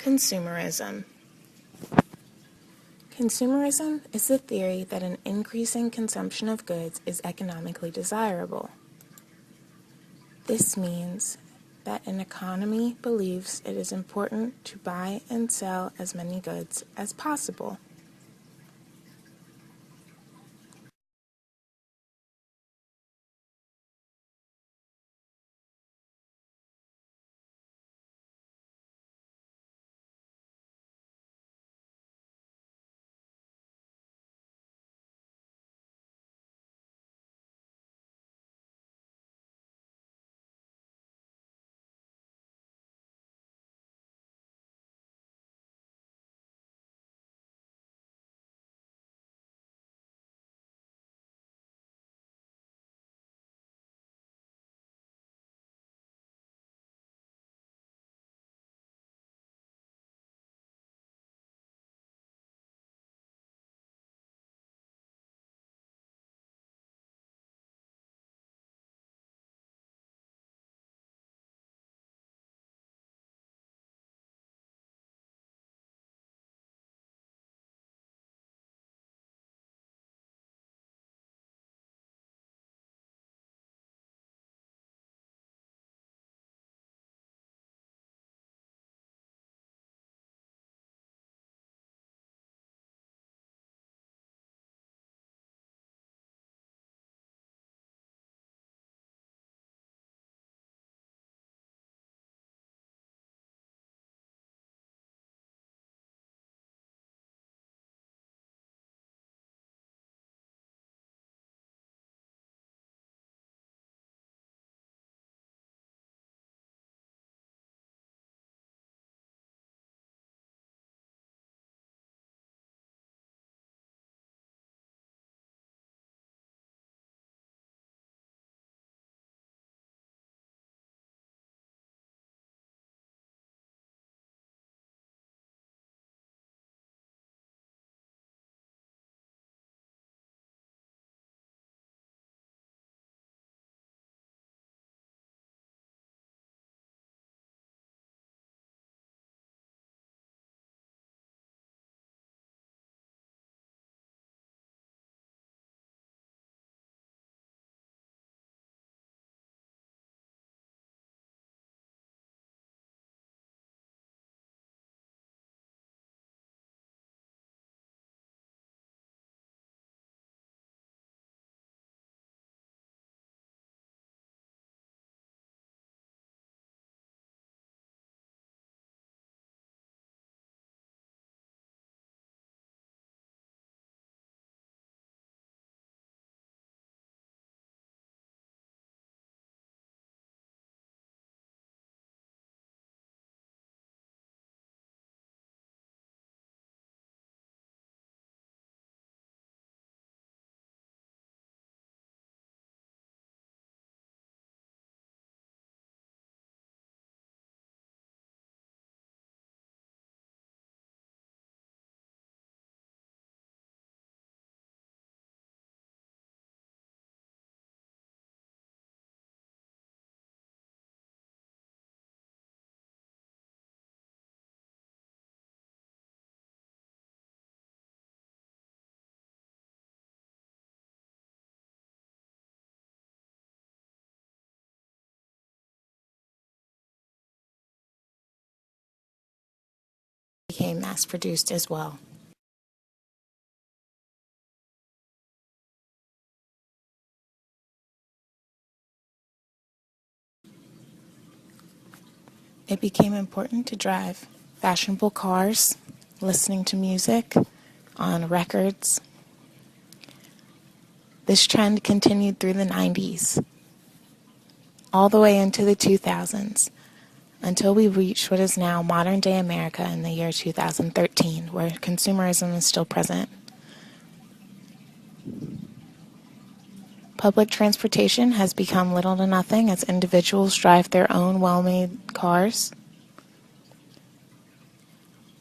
Consumerism. Consumerism is the theory that an increasing consumption of goods is economically desirable. This means that an economy believes it is important to buy and sell as many goods as possible. Became mass-produced as well. It became important to drive fashionable cars, listening to music on records. This trend continued through the 90s, all the way into the 2000s, until we reached what is now modern-day America in the year 2013, where consumerism is still present. Public transportation has become little to nothing as individuals drive their own well-made cars.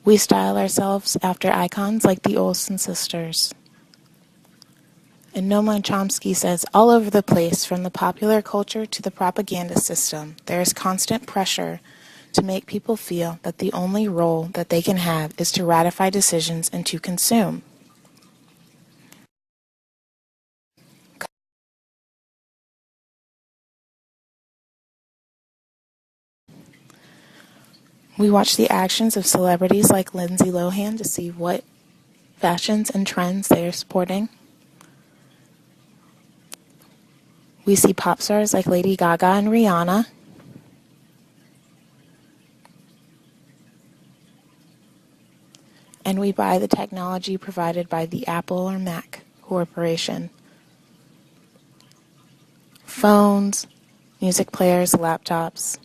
We style ourselves after icons like the Olsen sisters. And Noam Chomsky says, all over the place, from the popular culture to the propaganda system, there is constant pressure to make people feel that the only role that they can have is to ratify decisions and to consume. We watch the actions of celebrities like Lindsay Lohan to see what fashions and trends they are supporting. We see pop stars like Lady Gaga and Rihanna. And we buy the technology provided by the Apple or Mac Corporation. Phones, music players, laptops.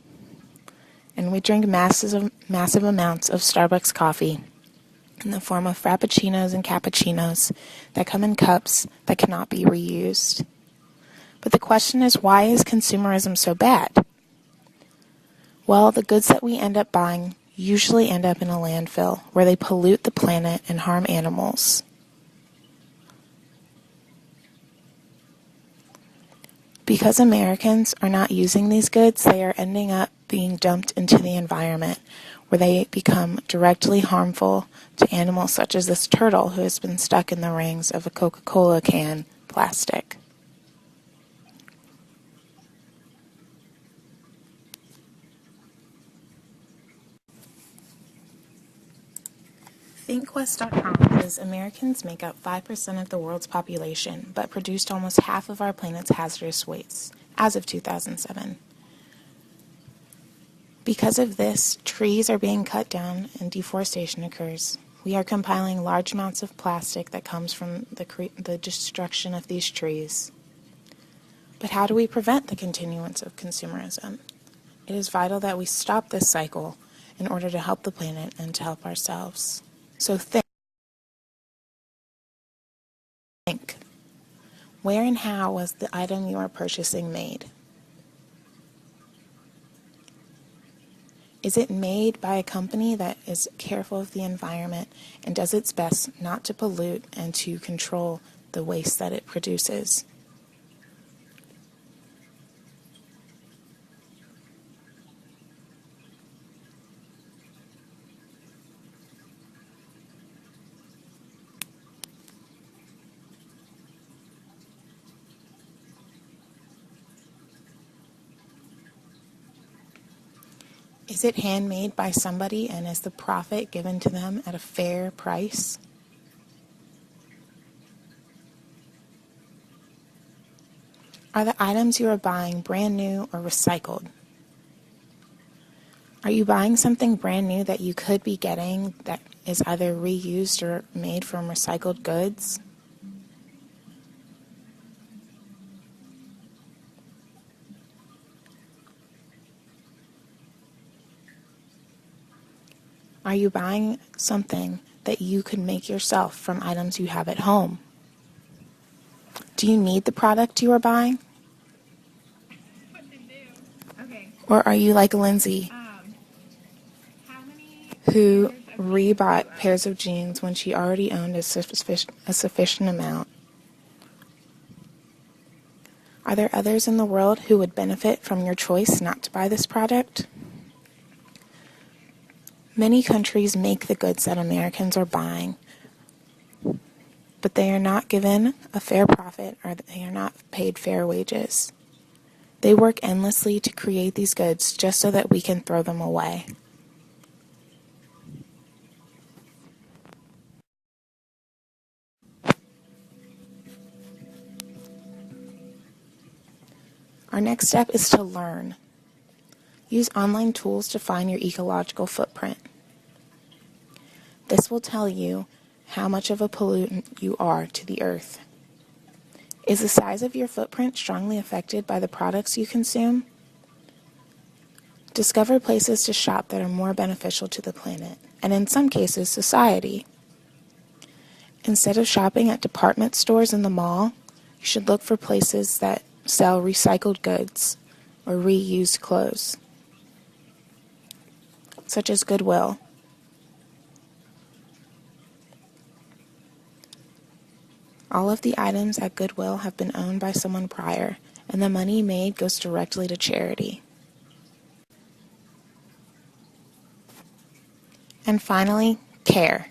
And we drink massive amounts of Starbucks coffee in the form of frappuccinos and cappuccinos that come in cups that cannot be reused. But the question is, why is consumerism so bad? Well, the goods that we end up buying usually end up in a landfill where they pollute the planet and harm animals. Because Americans are not using these goods, they are ending up being dumped into the environment where they become directly harmful to animals such as this turtle who has been stuck in the rings of a Coca-Cola can plastic. ThinkQuest.com says Americans make up 5% of the world's population, but produced almost half of our planet's hazardous wastes, as of 2007. Because of this, trees are being cut down and deforestation occurs. We are compiling large amounts of plastic that comes from the destruction of these trees. But how do we prevent the continuance of consumerism? It is vital that we stop this cycle in order to help the planet and to help ourselves. So think. Where and how was the item you are purchasing made? Is it made by a company that is careful of the environment and does its best not to pollute and to control the waste that it produces? Is it handmade by somebody and is the profit given to them at a fair price? Are the items you are buying brand new or recycled? Are you buying something brand new that you could be getting that is either reused or made from recycled goods? Are you buying something that you could make yourself from items you have at home? Do you need the product you are buying? Okay. Or are you like Lindsay, who rebought pairs of jeans when she already owned a sufficient amount? Are there others in the world who would benefit from your choice not to buy this product? Many countries make the goods that Americans are buying, but they are not given a fair profit or they are not paid fair wages. They work endlessly to create these goods just so that we can throw them away. Our next step is to learn. Use online tools to find your ecological footprint. This will tell you how much of a pollutant you are to the earth. Is the size of your footprint strongly affected by the products you consume? Discover places to shop that are more beneficial to the planet, and in some cases, society. Instead of shopping at department stores in the mall, you should look for places that sell recycled goods or reused clothes, such as Goodwill. All of the items at Goodwill have been owned by someone prior, and the money made goes directly to charity. And finally, care.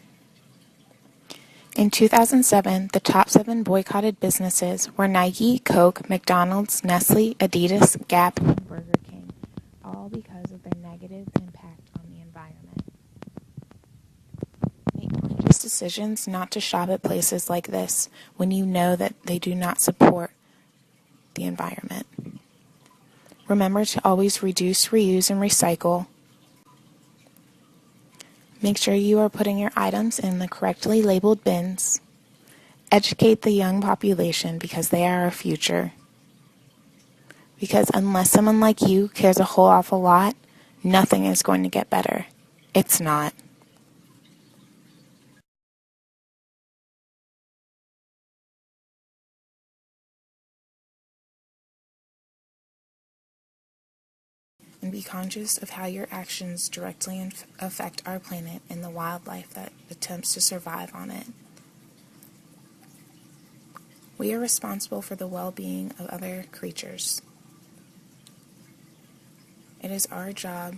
In 2007, the top 7 boycotted businesses were Nike, Coke, McDonald's, Nestle, Adidas, Gap, and Burger King, all because of their negative impact on the environment. Make conscious decisions not to shop at places like this when you know that they do not support the environment. Remember to always reduce, reuse, and recycle. Make sure you are putting your items in the correctly labeled bins. Educate the young population because they are our future. Because unless someone like you cares a whole awful lot, nothing is going to get better. It's not. And be conscious of how your actions directly affect our planet and the wildlife that attempts to survive on it. We are responsible for the well-being of other creatures. It is our job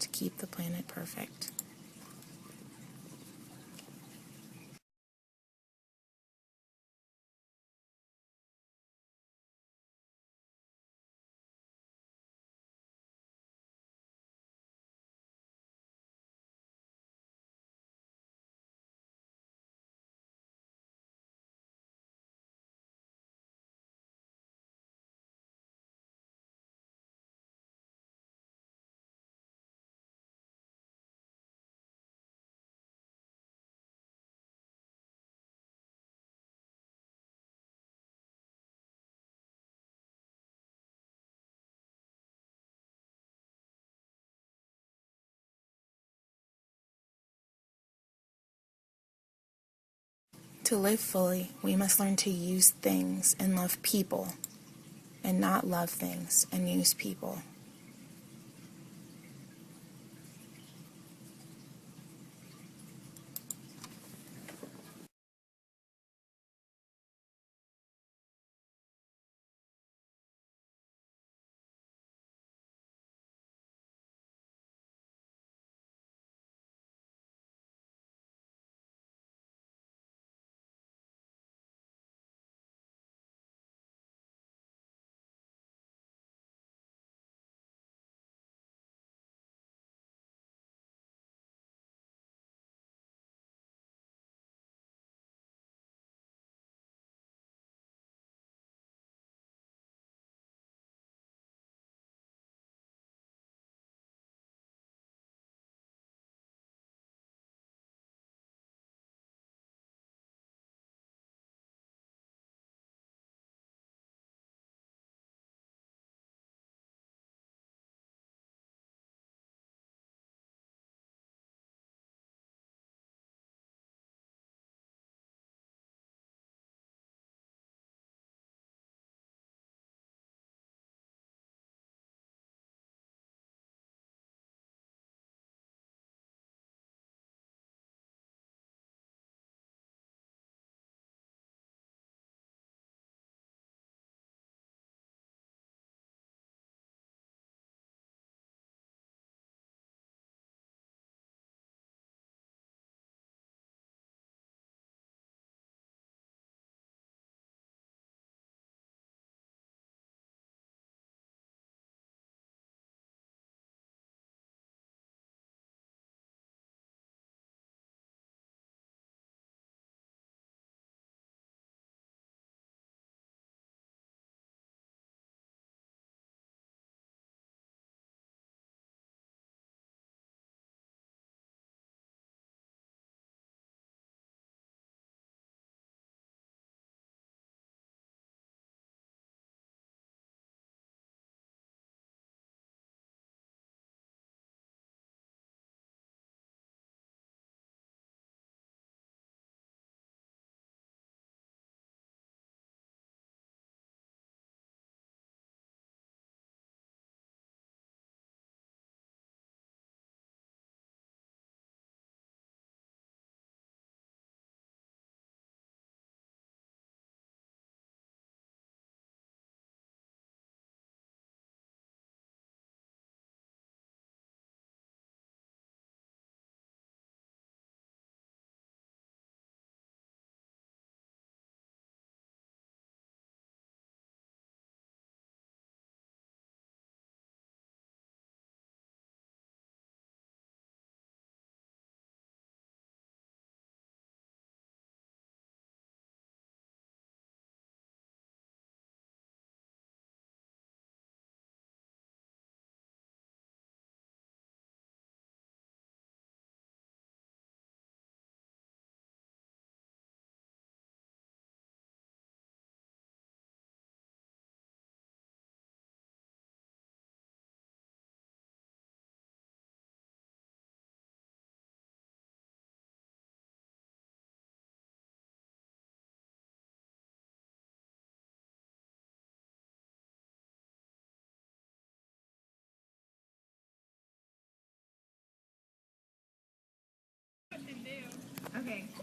to keep the planet perfect. To live fully, we must learn to use things and love people, and not love things and use people.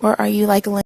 Or are you like